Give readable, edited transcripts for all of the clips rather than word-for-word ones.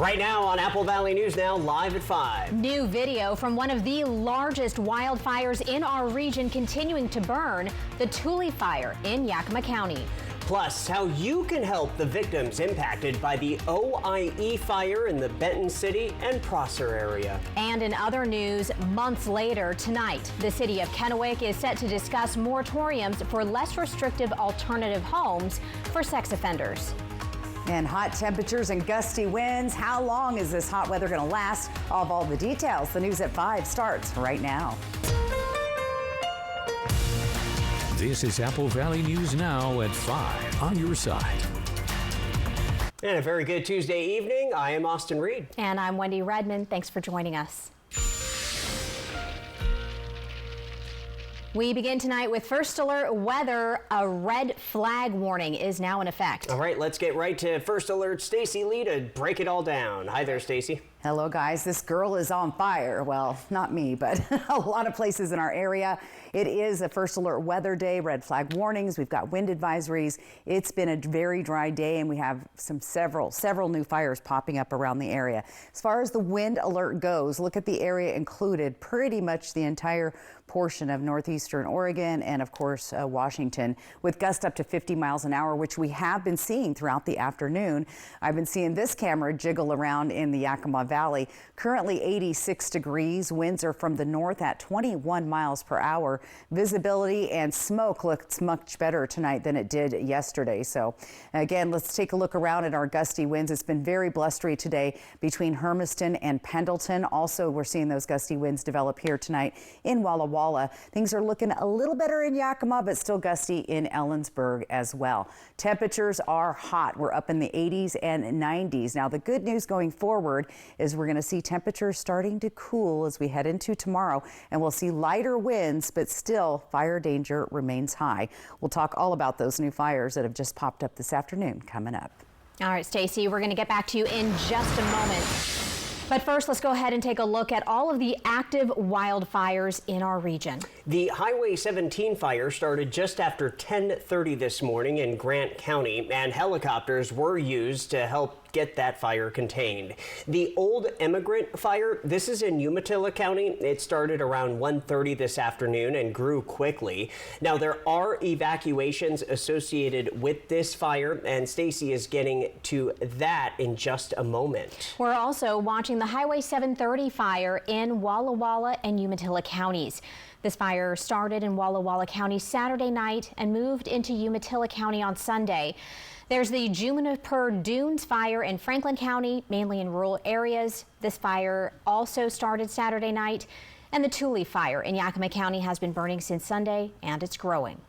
Right now on Apple Valley News Now, live at 5. New video from one of the largest wildfires in our region continuing to burn, the Tule Fire in Yakima County. Plus, how you can help the victims impacted by the OIE fire in the Benton City and Prosser area. And in other news, months later tonight, the city of Kennewick is set to discuss moratoriums for less restrictive alternative homes for sex offenders. And hot temperatures and gusty winds. How long is this hot weather going to last? All the details. The news at 5 starts right now. This is Apple Valley News Now at 5 on your side. And a very good Tuesday evening. I am Austin Reed. And I'm Wendy Redmond. Thanks for joining us. We begin tonight with First Alert weather. A red flag warning is now in effect. All right, let's get right to First Alert. Stacy Lee to break it all down. Hi there, Stacy. Hello, guys. This girl is on fire. Well, not me, but a lot of places in our area. It is a First Alert weather day, red flag warnings. We've got wind advisories. It's been a very dry day, and we have several new fires popping up around the area. As far as the wind alert goes, look at the area included, pretty much the entire portion of northeastern Oregon and, of course, Washington, with gusts up to 50 miles an hour, which we have been seeing throughout the afternoon. I've been seeing this camera jiggle around in the Yakima Valley. Currently 86 degrees. Winds are from the north at 21 miles per hour. Visibility and smoke looks much better tonight than it did yesterday. So again, let's take a look around at our gusty winds. It's been very blustery today between Hermiston and Pendleton. Also, we're seeing those gusty winds develop here tonight in Walla Walla. Things are looking a little better in Yakima, but still gusty in Ellensburg as well. Temperatures are hot. We're up in the 80s and 90s. Now, the good news going forward is we're going to see temperatures starting to cool as we head into tomorrow, and we'll see lighter winds, but still fire danger remains high. We'll talk all about those new fires that have just popped up this afternoon coming up. All right, Stacy, we're going to get back to you in just a moment. But first, let's go ahead and take a look at all of the active wildfires in our region. The Highway 17 fire started just after 10:30 this morning in Grant County, and helicopters were used to help get that fire contained. The Old Immigrant fire, this is in Umatilla County. It started around 1:30 this afternoon and grew quickly. Now, there are evacuations associated with this fire, and Stacy is getting to that in just a moment. We're also watching the Highway 730 fire in Walla Walla and Umatilla counties. This fire started in Walla Walla County Saturday night and moved into Umatilla County on Sunday. There's the Juniper Dunes fire in Franklin County, mainly in rural areas. This fire also started Saturday night. And the Tule fire in Yakima County has been burning since Sunday, and it's growing.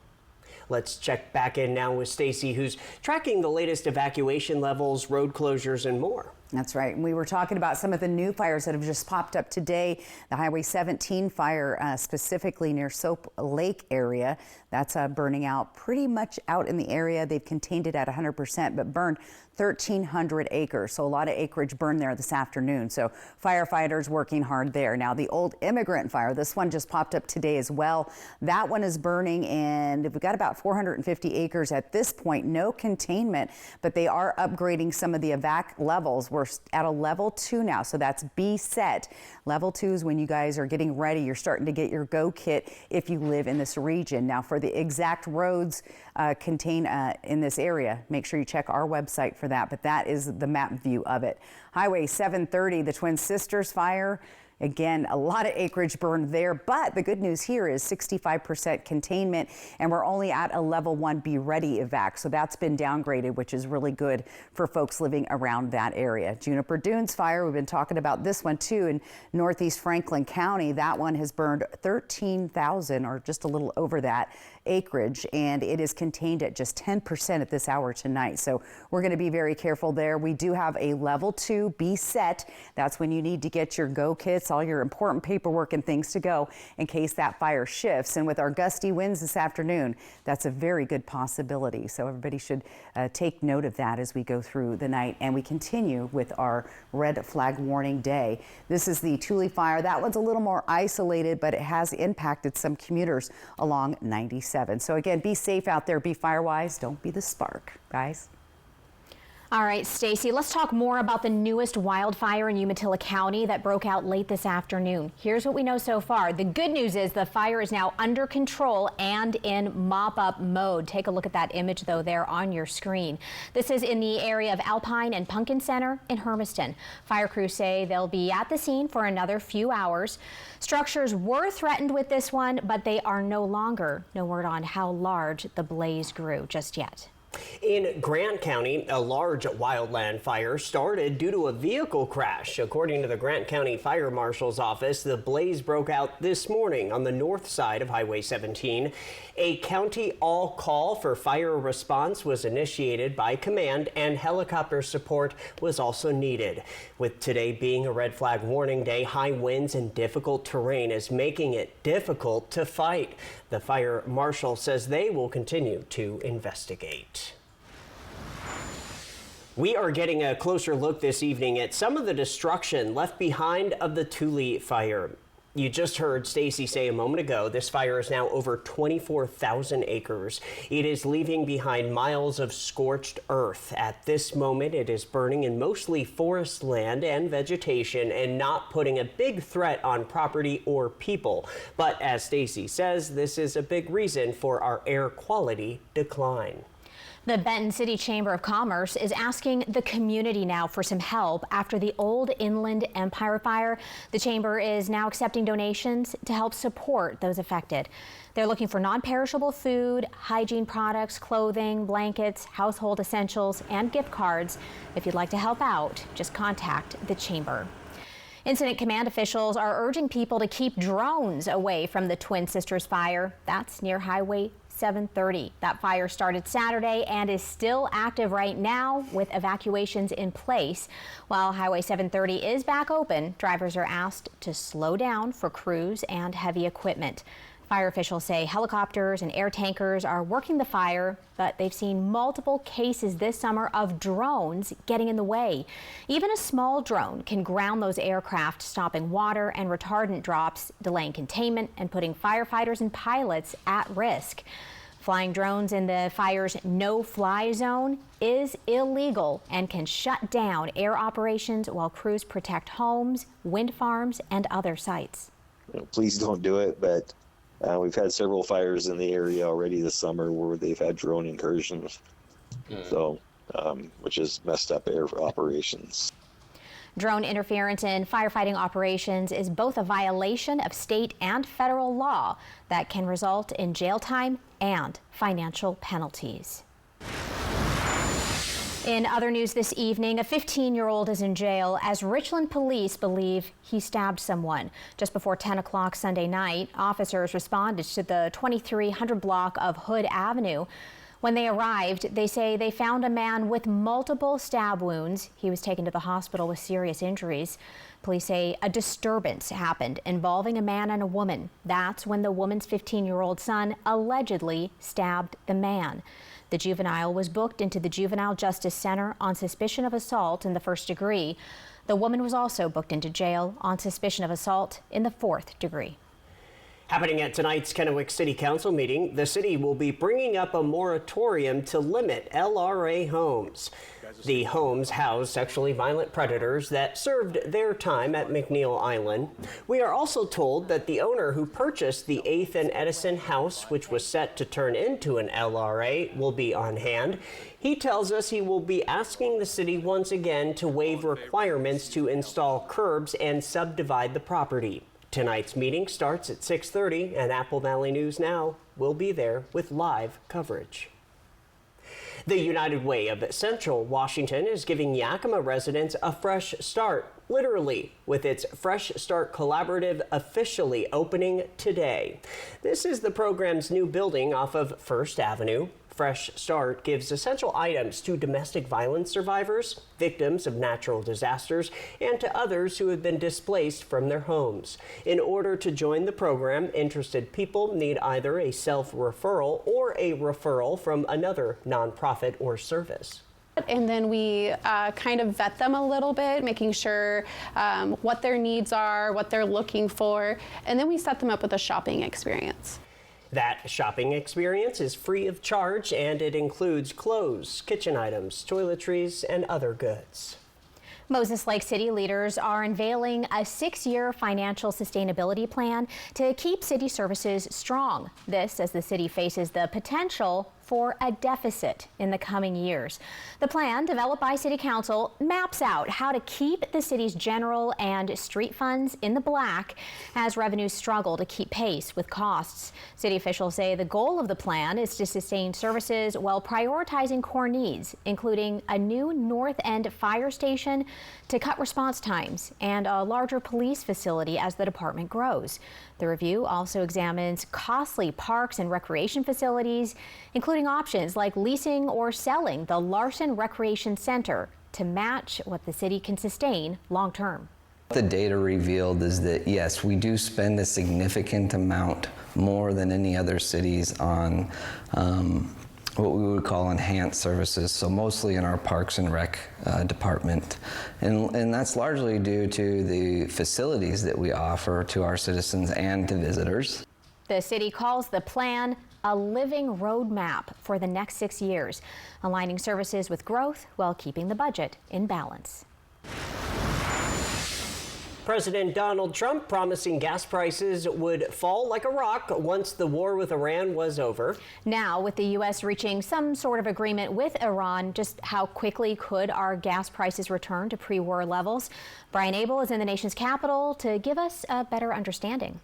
Let's check back in now with Stacy, who's tracking the latest evacuation levels, road closures, and more. That's right. We were talking about some of the new fires that have just popped up today. The Highway 17 fire, specifically near Soap Lake area, that's burning out pretty much out in the area. They've contained it at 100%, but burned 1,300 acres. So a lot of acreage burned there this afternoon. So firefighters working hard there. Now, the Old Immigrant fire, this one just popped up today as well. That one is burning, and we've got about 450 acres at this point. No containment, but they are upgrading some of the evac levels. We're at a level 2 now, so that's B set. Level 2 is when you guys are getting ready. You're starting to get your go kit if you live in this region. Now, for the exact roads contained in this area, make sure you check our website for that, but that is the map view of it. Highway 730, the Twin Sisters fire. Again, a lot of acreage burned there, but the good news here is 65% containment, and we're only at a level 1 Be Ready evac. So that's been downgraded, which is really good for folks living around that area. Juniper Dunes fire, we've been talking about this one too in northeast Franklin County. That one has burned 13,000 or just a little over that acreage, and it is contained at just 10% at this hour tonight. So we're going to be very careful there. We do have a level 2 Be Set. That's when you need to get your go kits, all your important paperwork and things to go in case that fire shifts. And with our gusty winds this afternoon, that's a very good possibility. So everybody should take note of that as we go through the night. And we continue with our red flag warning day. This is the Tule fire. That one's a little more isolated, but it has impacted some commuters along 97. So again, be safe out there, be firewise, don't be the spark, guys. All right, Stacy, let's talk more about the newest wildfire in Umatilla County that broke out late this afternoon. Here's what we know so far. The good news is the fire is now under control and in mop-up mode. Take a look at that image, though, there on your screen. This is in the area of Alpine and Pumpkin Center in Hermiston. Fire crews say they'll be at the scene for another few hours. Structures were threatened with this one, but they are no longer. No word on how large the blaze grew just yet. In Grant County, a large wildland fire started due to a vehicle crash. According to the Grant County Fire Marshal's office, the blaze broke out this morning on the north side of Highway 17. A county all-call for fire response was initiated by command, and helicopter support was also needed. With today being a red flag warning day, high winds and difficult terrain is making it difficult to fight. The fire marshal says they will continue to investigate. We are getting a closer look this evening at some of the destruction left behind of the Tule fire. You just heard Stacy say a moment ago, this fire is now over 24,000 acres. It is leaving behind miles of scorched earth. At this moment, it is burning in mostly forest land and vegetation and not putting a big threat on property or people. But as Stacy says, this is a big reason for our air quality decline. The Benton City Chamber of Commerce is asking the community now for some help after the old Inland Empire fire. The chamber is now accepting donations to help support those affected. They're looking for non-perishable food, hygiene products, clothing, blankets, household essentials, and gift cards. If you'd like to help out, just contact the chamber. Incident command officials are urging people to keep drones away from the Twin Sisters fire. That's near Highway 730. That fire started Saturday and is still active right now with evacuations in place. While Highway 730 is back open, drivers are asked to slow down for crews and heavy equipment. Fire officials say helicopters and air tankers are working the fire, but they've seen multiple cases this summer of drones getting in the way. Even a small drone can ground those aircraft, stopping water and retardant drops, delaying containment, and putting firefighters and pilots at risk. Flying drones in the fire's no-fly zone is illegal and can shut down air operations while crews protect homes, wind farms, and other sites. Please don't do it, but we've had several fires in the area already this summer where they've had drone incursions, so which has messed up air operations. Drone interference in firefighting operations is both a violation of state and federal law that can result in jail time and financial penalties. In other news this evening, a 15-year-old is in jail as Richland police believe he stabbed someone. Just before 10 o'clock Sunday night, officers responded to the 2300 block of Hood Avenue. When they arrived, they say they found a man with multiple stab wounds. He was taken to the hospital with serious injuries. Police say a disturbance happened involving a man and a woman. That's when the woman's 15-year-old son allegedly stabbed the man. The juvenile was booked into the Juvenile Justice Center on suspicion of assault in the first degree. The woman was also booked into jail on suspicion of assault in the fourth degree. Happening at tonight's Kennewick City Council meeting, the city will be bringing up a moratorium to limit LRA homes. The homes house sexually violent predators that served their time at McNeil Island. We are also told that the owner who purchased the 8th and Edison house, which was set to turn into an LRA, will be on hand. He tells us he will be asking the city once again to waive requirements to install curbs and subdivide the property. Tonight's meeting starts at 6:30, and Apple Valley News Now will be there with live coverage. The United Way of Central Washington is giving Yakima residents a fresh start, literally, with its Fresh Start Collaborative officially opening today. This is the program's new building off of First Avenue. Fresh Start gives essential items to domestic violence survivors, victims of natural disasters, and to others who have been displaced from their homes. In order to join the program, interested people need either a self-referral or a referral from another nonprofit or service. And then we kind of vet them a little bit, making sure what their needs are, what they're looking for, and then we set them up with a shopping experience. That shopping experience is free of charge, and it includes clothes, kitchen items, toiletries, and other goods. Moses Lake City leaders are unveiling a 6-year financial sustainability plan to keep city services strong. This as the city faces the potential for a deficit in the coming years. The plan, developed by City Council, maps out how to keep the city's general and street funds in the black as revenues struggle to keep pace with costs. City officials say the goal of the plan is to sustain services while prioritizing core needs, including a new North End fire station to cut response times and a larger police facility as the department grows. The review also examines costly parks and recreation facilities, including options like leasing or selling the Larson Recreation Center to match what the city can sustain long term. The data revealed is that, yes, we do spend a significant amount more than any other cities on what we would call enhanced services, so mostly in our Parks and Rec department. And that's largely due to the facilities that we offer to our citizens and to visitors. The city calls the plan a living roadmap for the next 6 years, aligning services with growth while keeping the budget in balance. President Donald Trump promising gas prices would fall like a rock once the war with Iran was over. Now, with the U.S. reaching some sort of agreement with Iran, just how quickly could our gas prices return to pre-war levels? Brian Abel is in the nation's capital to give us a better understanding.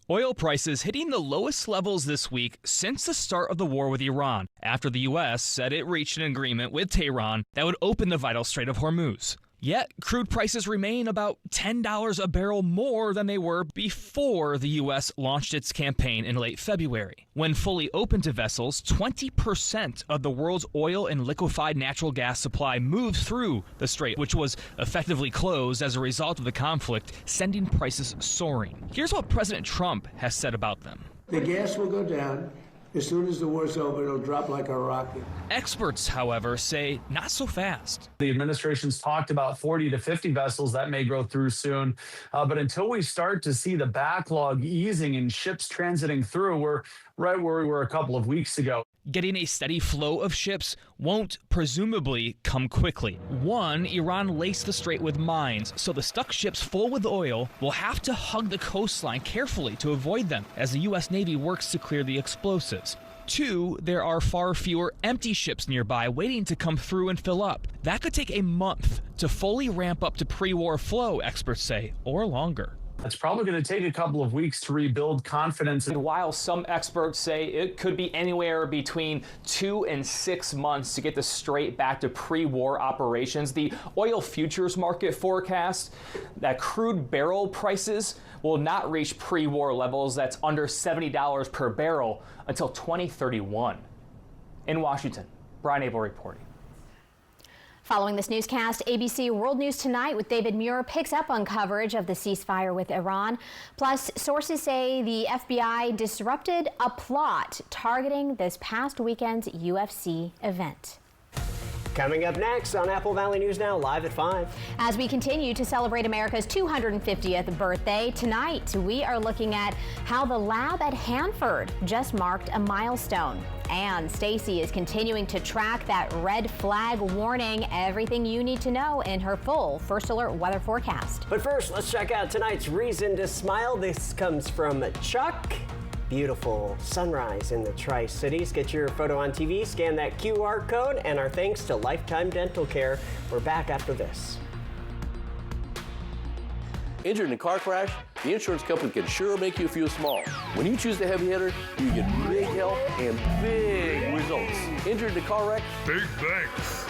Oil prices hitting the lowest levels this week since the start of the war with Iran, after the U.S. said it reached an agreement with Tehran that would open the vital Strait of Hormuz. Yet, crude prices remain about $10 a barrel more than they were before the U.S. launched its campaign in late February. When fully open to vessels, 20% of the world's oil and liquefied natural gas supply moved through the strait, which was effectively closed as a result of the conflict, sending prices soaring. Here's what President Trump has said about them. The gas will go down. As soon as the war's over, it'll drop like a rocket. Experts, however, say not so fast. The administration's talked about 40 to 50 vessels that may grow through soon. But until we start to see the backlog easing and ships transiting through, we're right where we were a couple of weeks ago. Getting a steady flow of ships won't presumably come quickly. One, Iran laced the strait with mines, so the stuck ships full with oil will have to hug the coastline carefully to avoid them as the U.S. Navy works to clear the explosives. Two, there are far fewer empty ships nearby waiting to come through and fill up. That could take a month to fully ramp up to pre-war flow, experts say, or longer. It's probably going to take a couple of weeks to rebuild confidence. And while some experts say it could be anywhere between 2 and 6 months to get the strait back to pre-war operations, the oil futures market forecasts that crude barrel prices will not reach pre-war levels, that's under $70 per barrel, until 2031. In Washington, Brian Abel reporting. Following this newscast, ABC World News Tonight with David Muir picks up on coverage of the ceasefire with Iran. Plus, sources say the FBI disrupted a plot targeting this past weekend's UFC event. Coming up next on Apple Valley News Now, live at 5. As we continue to celebrate America's 250th birthday, tonight we are looking at how the lab at Hanford just marked a milestone. And Stacy is continuing to track that red flag warning. Everything you need to know in her full First Alert weather forecast. But first, let's check out tonight's reason to smile. This comes from Chuck. Beautiful sunrise in the Tri-Cities. Get your photo on TV, scan that QR code, and our thanks to Lifetime Dental Care. We're back after this. Injured in a car crash, the insurance company can sure make you feel small. When you choose the heavy hitter, you get big help and big results. Injured in a car wreck? Big thanks.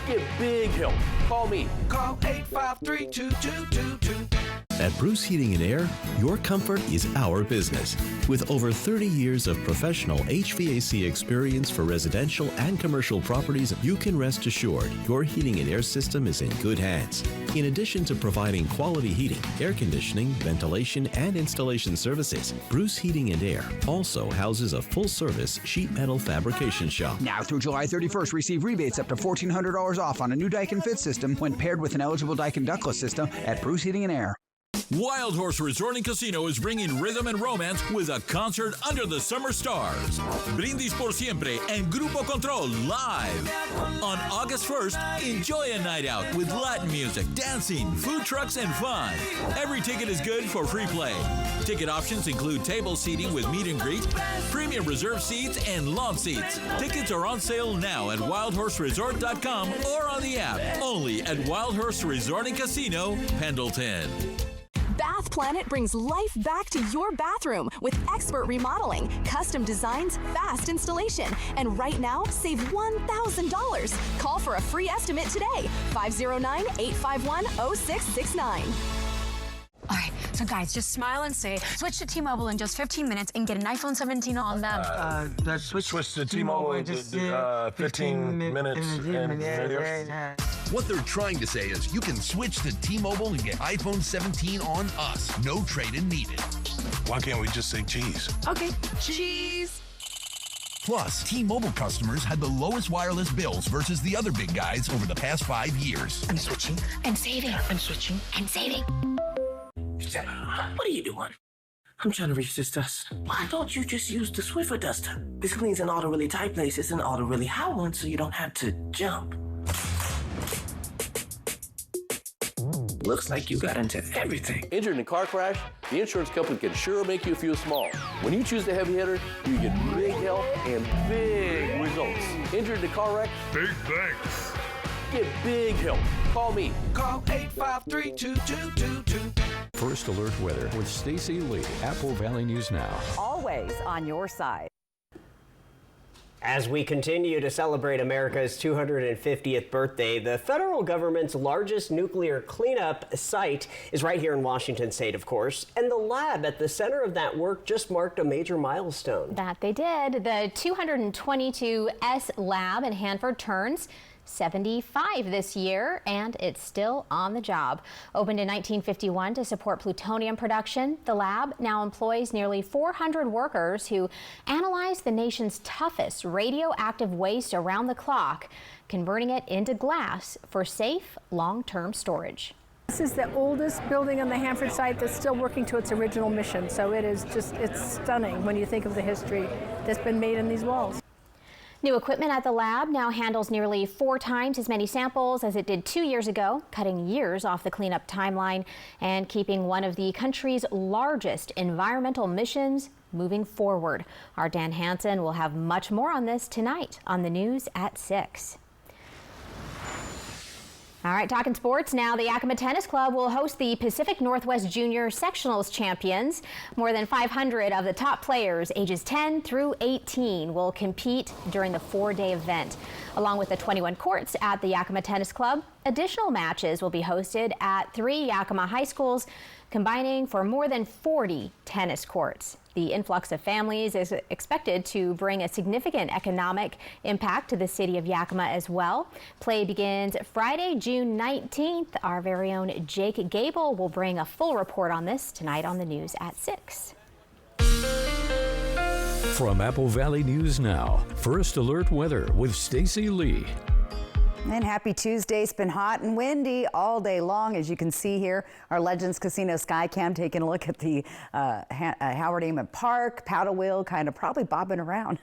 Get big help. Call me. Call 853-2222. At Bruce Heating and Air, your comfort is our business. With over 30 years of professional HVAC experience for residential and commercial properties, you can rest assured your heating and air system is in good hands. In addition to providing quality heating, air conditioning, ventilation, and installation services, Bruce Heating and Air also houses a full-service sheet metal fabrication shop. Now through July 31st, receive rebates up to $1,400 off on a new Daikin Fit system when paired with an eligible Daikin ductless system at Bruce Heating and Air. Wild Horse Resort and Casino is bringing rhythm and romance with a concert under the summer stars. Brindis por Siempre and Grupo Control live. On August 1st, enjoy a night out with Latin music, dancing, food trucks, and fun. Every ticket is good for free play. Ticket options include table seating with meet and greet, premium reserve seats, and lawn seats. Tickets are on sale now at wildhorseresort.com or on the app. Only at Wild Horse Resort and Casino, Pendleton. Bath Planet brings life back to your bathroom with expert remodeling, custom designs, fast installation, and right now, save $1,000. Call for a free estimate today, 509-851-0669. All right, so guys, just smile and say, switch to T-Mobile in just 15 minutes and get an iPhone 17 on them. Switch to T-Mobile in just 15 minutes. What they're trying to say is you can switch to T-Mobile and get iPhone 17 on us. No trade-in needed. Why can't we just say cheese? Okay, cheese. Plus, T-Mobile customers had the lowest wireless bills versus the other big guys over the past 5 years. I'm switching and saving. I'm switching and saving. What are you doing? I'm trying to reach this dust. Why don't you just use the Swiffer duster? This cleans in all the really tight places and all the really hot ones so you don't have to jump. Looks like you got into everything. Injured in a car crash? The insurance company can sure make you feel small. When you choose the heavy hitter, you get big help and big results. Injured in a car wreck? Big thanks. Get big help. Call me. Call 853-2222. First Alert Weather with Stacy Lee, Apple Valley News Now. Always on your side. As we continue to celebrate America's 250th birthday, the federal government's largest nuclear cleanup site is right here in Washington state, of course, and the lab at the center of that work just marked a major milestone. That they did. The 222S lab in Hanford turns 75 this year, and it's still on the job. Opened in 1951 to support plutonium production, the lab now employs nearly 400 workers who analyze the nation's toughest radioactive waste around the clock, converting it into glass for safe, long-term storage. This is the oldest building on the Hanford site that's still working to its original mission, so it is just, it's stunning when you think of the history that's been made in these walls. New equipment at the lab now handles nearly 4 times as many samples as it did 2 years ago, cutting years off the cleanup timeline and keeping one of the country's largest environmental missions moving forward. Our Dan Hansen will have much more on this tonight on the news at 6. All right, talking sports now. The Yakima Tennis Club will host the Pacific Northwest Junior Sectionals Champions. More than 500 of the top players ages 10 through 18 will compete during the 4-day event. Along with the 21 courts at the Yakima Tennis Club, additional matches will be hosted at 3 Yakima high schools, combining for more than 40 tennis courts. The influx of families is expected to bring a significant economic impact to the city of Yakima as well. Play begins Friday, June 19th. Our very own Jake Gable will bring a full report on this tonight on the news at 6. From Apple Valley News Now, First Alert Weather with Stacy Lee. And happy Tuesday. It's been hot and windy all day long. As you can see here, our Legends Casino Skycam taking a look at the Howard Amon Park, paddle wheel, kind of probably bobbing around.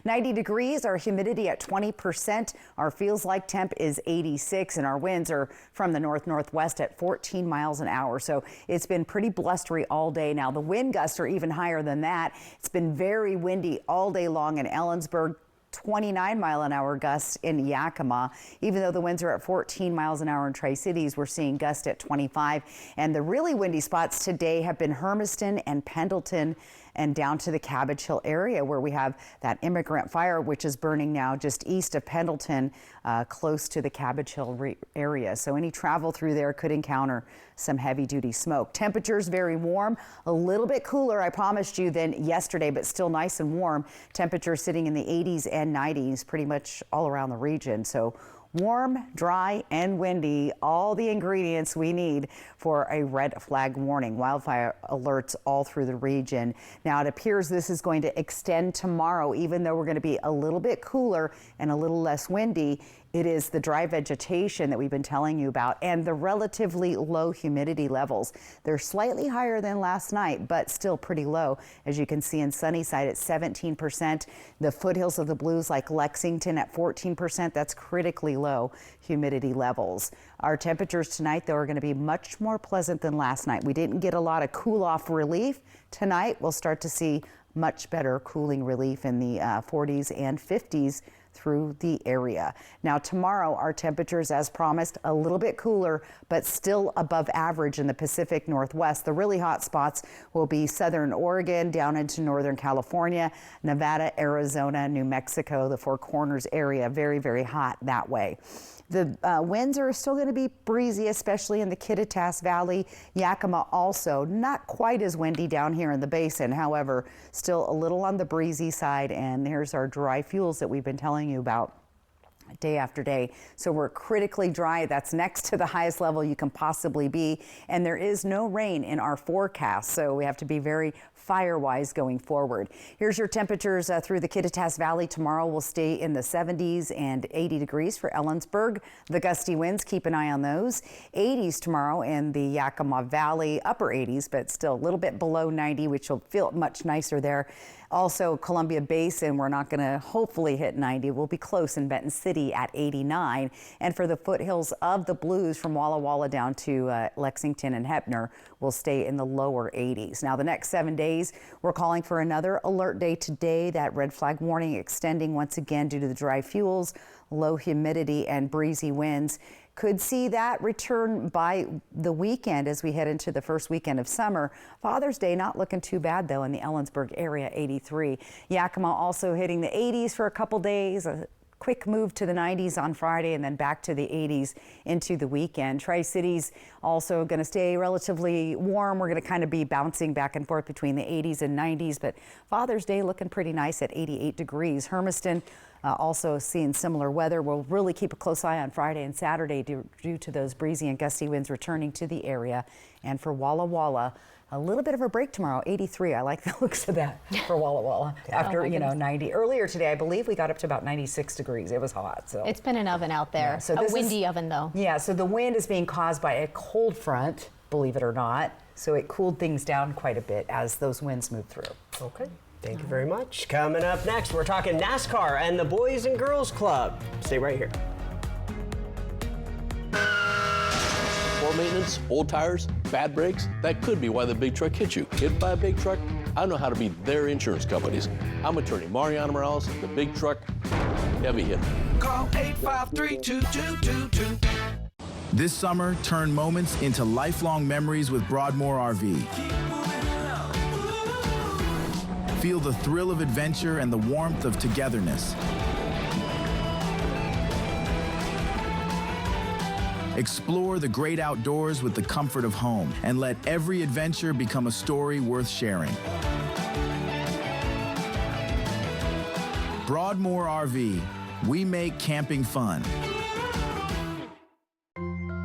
90 degrees, our humidity at 20%. Our feels like temp is 86, and our winds are from the north-northwest at 14 miles an hour. So it's been pretty blustery all day. Now, the wind gusts are even higher than that. It's been very windy all day long in Ellensburg. 29-mile-an-hour gusts in Yakima. Even though the winds are at 14 miles an hour in Tri-Cities, we're seeing gusts at 25. And the really windy spots today have been Hermiston and Pendleton and down to the Cabbage Hill area, where we have that immigrant fire, which is burning now just east of Pendleton, close to the Cabbage Hill area. So any travel through there could encounter some heavy-duty smoke. Temperatures very warm, a little bit cooler, I promised you, than yesterday, but still nice and warm. Temperatures sitting in the 80s and 90s pretty much all around the region. So warm, dry, and windy, all the ingredients we need for a red flag warning. Wildfire alerts all through the region. Now, it appears this is going to extend tomorrow, even though we're going to be a little bit cooler and a little less windy. It is the dry vegetation that we've been telling you about and the relatively low humidity levels. They're slightly higher than last night, but still pretty low. As you can see in Sunnyside at 17%, the foothills of the Blues like Lexington at 14%. That's critically low humidity levels. Our temperatures tonight, though, are going to be much more pleasant than last night. We didn't get a lot of cool-off relief. Tonight, we'll start to see much better cooling relief in the 40s and 50s through the area. Now tomorrow, our temperatures, as promised, a little bit cooler, but still above average in the Pacific Northwest. The really hot spots will be southern Oregon down into northern California, Nevada, Arizona, New Mexico, the Four Corners area. Very, very hot that way. The winds are still going to be breezy, especially in the Kittitas Valley. Yakima also not quite as windy down here in the basin. However, still a little on the breezy side. And here's our dry fuels that we've been telling you about day after day. So we're critically dry. That's next to the highest level you can possibly be. And there is no rain in our forecast. So we have to be very fire-wise going forward. Here's your temperatures through the Kittitas Valley. Tomorrow will stay in the 70s and 80 degrees for Ellensburg. The gusty winds, keep an eye on those. 80s tomorrow in the Yakima Valley, upper 80s, but still a little bit below 90, which will feel much nicer there. Also, Columbia Basin, we're not going to hopefully hit 90. We'll be close in Benton City at 89. And for the foothills of the Blues from Walla Walla down to Lexington and Heppner, we'll stay in the lower 80s. Now, the next 7 days, we're calling for another alert day today. That red flag warning extending once again due to the dry fuels, low humidity, and breezy winds. Could see that return by the weekend as we head into the first weekend of summer. Father's Day not looking too bad, though, in the Ellensburg area, 83. Yakima also hitting the 80s for a couple days. A quick move to the 90s on Friday and then back to the 80s into the weekend. Tri-Cities also going to stay relatively warm. We're going to kind of be bouncing back and forth between the 80s and 90s, but Father's Day looking pretty nice at 88 degrees. Hermiston also seeing similar weather. We'll really keep a close eye on Friday and Saturday due to those breezy and gusty winds returning to the area. And for Walla Walla, a little bit of a break tomorrow, 83. I like the looks of that for Walla Walla. After, 90. Earlier today, I believe we got up to about 96 degrees. It was hot. So it's been an oven out there. Yeah, so a windy oven, though. Yeah, so the wind is being caused by a cold front, believe it or not. So it cooled things down quite a bit as those winds moved through. Okay. Thank you very much. Coming up next, we're talking NASCAR and the Boys and Girls Club. Stay right here. Poor maintenance, old tires, bad brakes, that could be why the big truck hit you. Hit by a big truck? I know how to be their insurance companies. I'm attorney Mariano Morales, the big truck heavy hitter. Call 853-2222. This summer, turn moments into lifelong memories with Broadmoor RV. Feel the thrill of adventure and the warmth of togetherness. Explore the great outdoors with the comfort of home and let every adventure become a story worth sharing. Broadmoor RV, we make camping fun.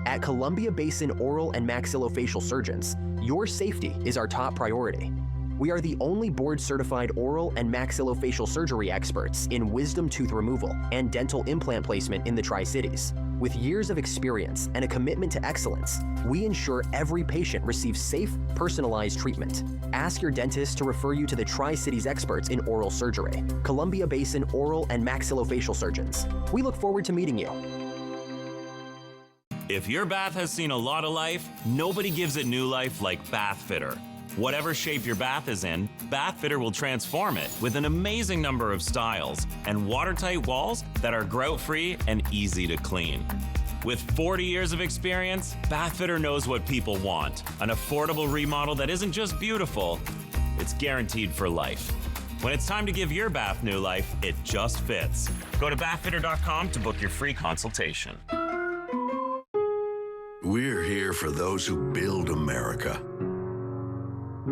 At Columbia Basin Oral and Maxillofacial Surgeons, your safety is our top priority. We are the only board-certified oral and maxillofacial surgery experts in wisdom tooth removal and dental implant placement in the Tri-Cities. With years of experience and a commitment to excellence, we ensure every patient receives safe, personalized treatment. Ask your dentist to refer you to the Tri-Cities experts in oral surgery. Columbia Basin Oral and Maxillofacial Surgeons. We look forward to meeting you. If your bath has seen a lot of life, nobody gives it new life like Bath Fitter. Whatever shape your bath is in, Bath Fitter will transform it with an amazing number of styles and watertight walls that are grout-free and easy to clean. With 40 years of experience, Bath Fitter knows what people want. An affordable remodel that isn't just beautiful, it's guaranteed for life. When it's time to give your bath new life, it just fits. Go to bathfitter.com to book your free consultation. We're here for those who build America.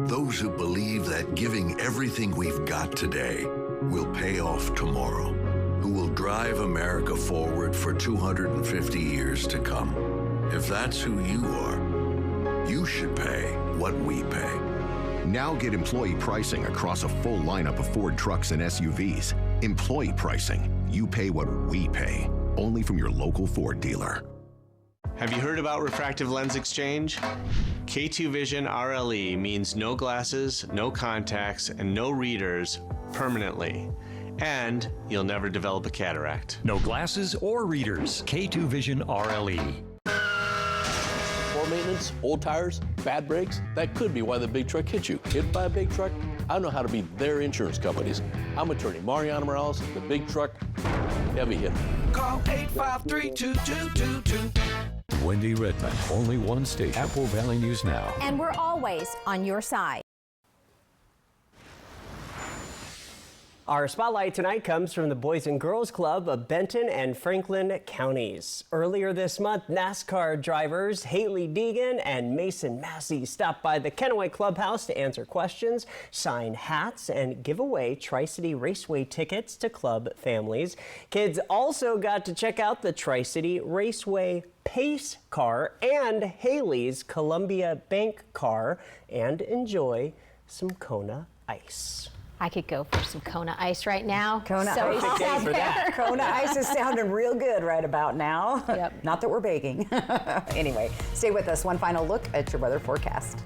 Those who believe that giving everything we've got today will pay off tomorrow, who will drive America forward for 250 years to come. If that's who you are, you should pay what we pay. Now get employee pricing across a full lineup of Ford trucks and SUVs. Employee pricing. You pay what we pay. only from your local Ford dealer. Have you heard about refractive lens exchange? K2 Vision RLE means no glasses, no contacts, and no readers permanently. And you'll never develop a cataract. No glasses or readers. K2 Vision RLE. Poor maintenance, old tires, bad brakes, that could be why the big truck hit you. Hit by a big truck? I know how to be their insurance companies. I'm attorney Mariano Morales, the big truck heavy hitter. Call 853-2222. Wendy Redmond, only one station. Apple Valley News Now. And we're always on your side. Our spotlight tonight comes from the Boys and Girls Club of Benton and Franklin counties. Earlier this month, NASCAR drivers Haley Deegan and Mason Massey stopped by the Kennewick Clubhouse to answer questions, sign hats, and give away Tri-City Raceway tickets to club families. Kids also got to check out the Tri-City Raceway Pace car and Haley's Columbia Bank car and enjoy some Kona Ice. I could go for some Kona Ice right now. Kona Ice is out there. Kona Ice is sounding real good right about now. Yep. Not that we're begging. Anyway, stay with us. One final look at your weather forecast.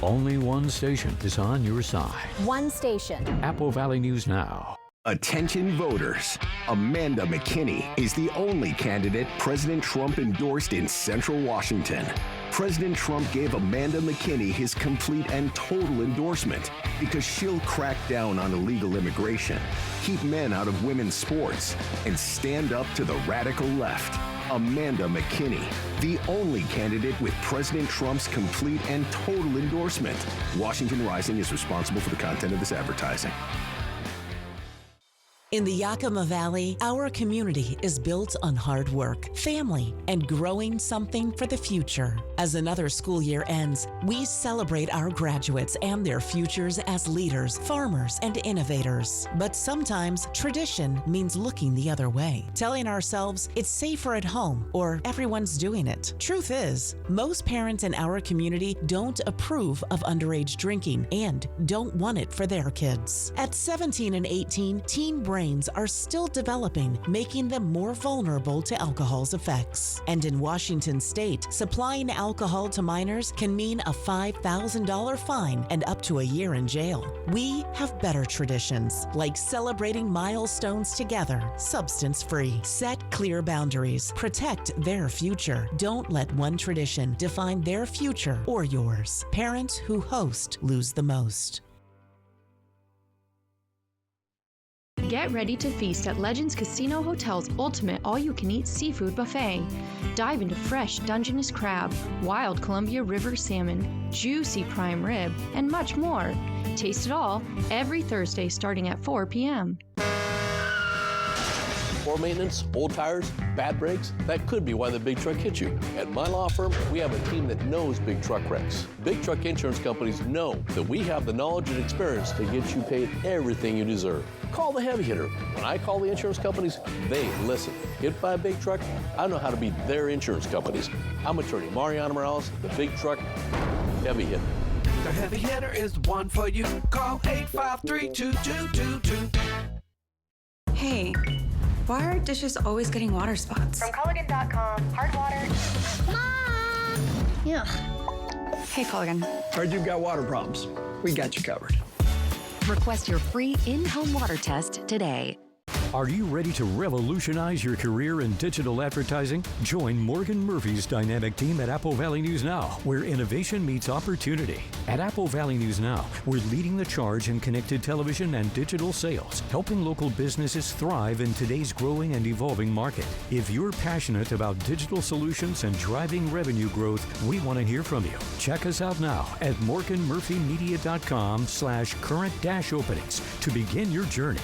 Only one station is on your side. One station. Apple Valley News Now. Attention voters. Amanda McKinney is the only candidate President Trump endorsed in Central Washington. President Trump gave Amanda McKinney his complete and total endorsement because she'll crack down on illegal immigration, keep men out of women's sports, and stand up to the radical left. Amanda McKinney, the only candidate with President Trump's complete and total endorsement. Washington Rising is responsible for the content of this advertising. In the Yakima Valley, our community is built on hard work, family, and growing something for the future. As another school year ends, we celebrate our graduates and their futures as leaders, farmers, and innovators. But sometimes tradition means looking the other way, telling ourselves it's safer at home or everyone's doing it. Truth is, most parents in our community don't approve of underage drinking and don't want it for their kids. At 17 and 18, teen brains are still developing, making them more vulnerable to alcohol's effects. And in Washington state, supplying alcohol to minors can mean a $5,000 fine and up to a year in jail. We have better traditions, like celebrating milestones together, substance-free. Set clear boundaries. Protect their future. Don't let one tradition define their future or yours. Parents who host lose the most. Get ready to feast at Legends Casino Hotel's ultimate all-you-can-eat seafood buffet. Dive into fresh Dungeness crab, wild Columbia River salmon, juicy prime rib, and much more. Taste it all every Thursday starting at 4 p.m. Poor maintenance, old tires, bad brakes, that could be why the big truck hit you. At my law firm, we have a team that knows big truck wrecks. Big truck insurance companies know that we have the knowledge and experience to get you paid everything you deserve. Call the heavy hitter. When I call the insurance companies, they listen. Hit by a big truck? I know how to be their insurance companies. I'm attorney Mariano Morales, the big truck heavy hitter. The heavy hitter is the one for you. Call 853-2222. Hey, why are dishes always getting water spots? From Culligan.com, hard water. Mom! Yeah. Hey, Culligan. Heard you've got water problems. We got you covered. Request your free in-home water test today. Are you ready to revolutionize your career in digital advertising? Join Morgan Murphy's dynamic team at Apple Valley News Now, where innovation meets opportunity. At Apple Valley News Now, we're leading the charge in connected television and digital sales, helping local businesses thrive in today's growing and evolving market. If you're passionate about digital solutions and driving revenue growth, we want to hear from you. Check us out now at morganmurphymedia.com/current-openings to begin your journey.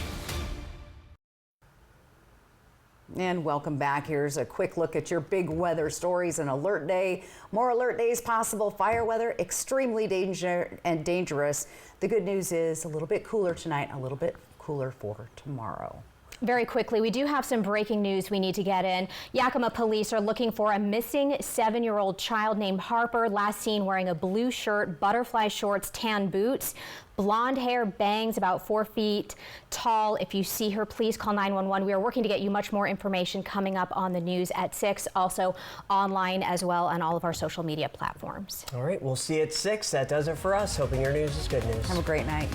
And welcome back. Here's a quick look at your big weather stories. An alert day, more alert days possible, fire weather, extremely dangerous. The good news is a little bit cooler tonight, a little bit cooler for tomorrow. Very quickly, we do have some breaking news we need to get in. Yakima police are looking for a missing 7-year-old child named Harper, last seen wearing a blue shirt, butterfly shorts, tan boots, blonde hair, bangs, about 4 feet tall. If you see her, please call 911. We are working to get you much more information coming up on the news at 6, also online as well on all of our social media platforms. All right, we'll see you at 6. That does it for us. Hoping your news is good news. Have a great night.